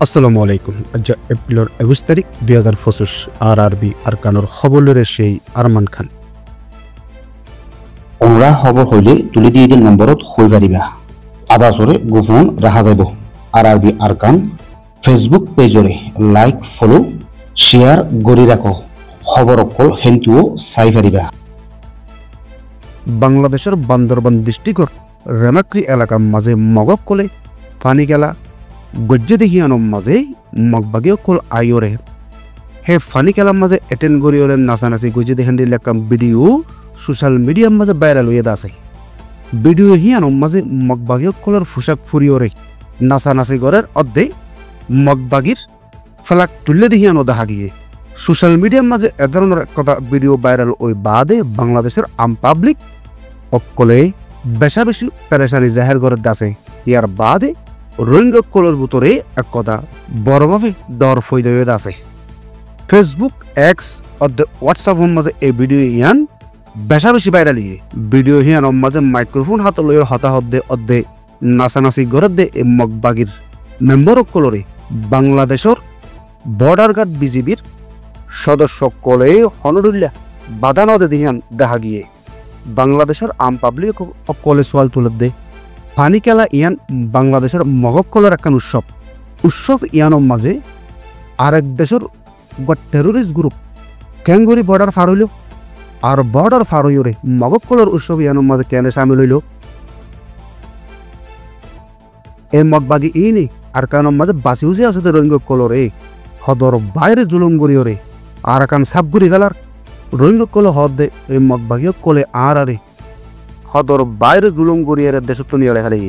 আসসালামু আলাইকুম। আজ এপ্রিলের ২১ তারিখ ২০২৫ আরআরবি আরকানোর খবরের সেই আরমান খান। ওমরা খবর হইলে তুলি দিয়ে দিন নম্বরত হই পারিবা আবাসরে গোপন রাখা যাব। আরআরবি আরকান ফেসবুক পেজরে লাইক ফলো শেয়ার গড়ি রাখো। খবর অকল হেন্তুও চাই পারিবা। বাংলাদেশের বান্দরবান ডিস্ট্রিক্টর রেমাক্রি এলাকার মাঝে মগক কলে পানি গেলা গজ্জে দেখিয়ানোর মাঝে মগবাগীয় কল আইরে হে ফানি খেলার মাঝে এটেন্ড করিওরে নাচানাচি গজ্জে দেখান লেখাম ভিডিও সোশ্যাল মিডিয়ার মাঝে ভাইরাল হয়ে আছে। ভিডিও হিয়ানোর মাঝে মগবাগীয় কলের পোশাক ফুরিওরে নাচানাচি গড়ের অর্ধে মগবাগির ফেলাক তুললে দেখিয়ানো দেখা গিয়ে সোশ্যাল মিডিয়ার মাঝে এ ধরনের কথা ভিডিও ভাইরাল ওই বাদে বাংলাদেশের আম পাবলিক অকলে বেশা বেশি পেরেশানি জাহের করে আছে। ইয়ার বাদে রোহিঙ্গা কলের ভিতরে এক কথা বড়ভাবে ডর ফৈদ হয়ে আছে। ফেসবুক এক্স অর্ধে হোয়াটসঅ্যাপের মাঝে এই ভিডিও ইয়ান বেশা বেশি ভাইরাল ইয়ে ভিডিও হিয়ানোর মাঝে মাইক্রোফোন হাত লইয়ের হতাহত দে অর্ধে নাচানাচি গড়ে দে এই মগবাগির মেম্বার কলরে বাংলাদেশের বর্ডার গার্ড বিজিবির সদস্য কলে হনরুল্লাহ বাধা নদে দিহান দেখা গিয়ে বাংলাদেশের আম পাবলিক কলে সোয়াল তুলে দে পানি খেলা ইয়ান বাংলাদেশের মগক কলের একখান উৎসব ইয়ানোর মাঝে আরেক দেশের টেরোরিস্ট গ্রুপ ক্যাঙ্গুরি বর্ডার ফার হইল আর বর্ডার ফার হইরে মগক কলের উৎসব ইয়ানোর মাঝে কেন সামিল হইল এ মগবাগি ইনি আর কানোর মাঝে বাঁচি উচি আছে রোহিঙ্গা কলরে হদর বাইরে জুলুম গড়িয়রে আর একান সাপগুড়ি গেলার রোহিঙ্গা কলে হদ দে এই মগবাগিও কলে আর আরে হদর বাইরে জুলুম গড়িয়ে দেশত নিয়ে লেখালে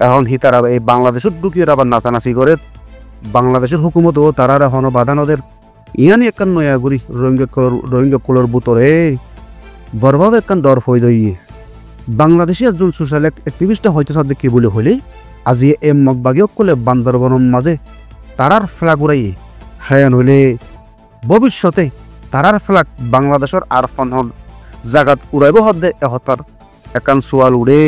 এখন হি তারা এই বাংলাদেশত ঢুকিয়ে আবার নাচানাচি করে বাংলাদেশের হুকুমত ও তারা হন বাধানদের ইয়ানি একান নয়া গুড়ি রোহিঙ্গা কলের বুতরে বরভাবে একান ডর ফই দইয়ে বাংলাদেশি একজন সোশ্যাল অ্যাক্টিভিস্ট হয়তো সাথে কি বলে হইলে আজি এ মগবাগিও কলে বান্দরবনের মাঝে তারার ফ্ল্যাগ উড়াইয়ে হ্যাঁ হইলে ভবিষ্যতে তারার ফ্ল্যাগ বাংলাদেশের আর ফন জাগাত উড়াইব হদ্দে এহতার একান সোয়াল উড়ে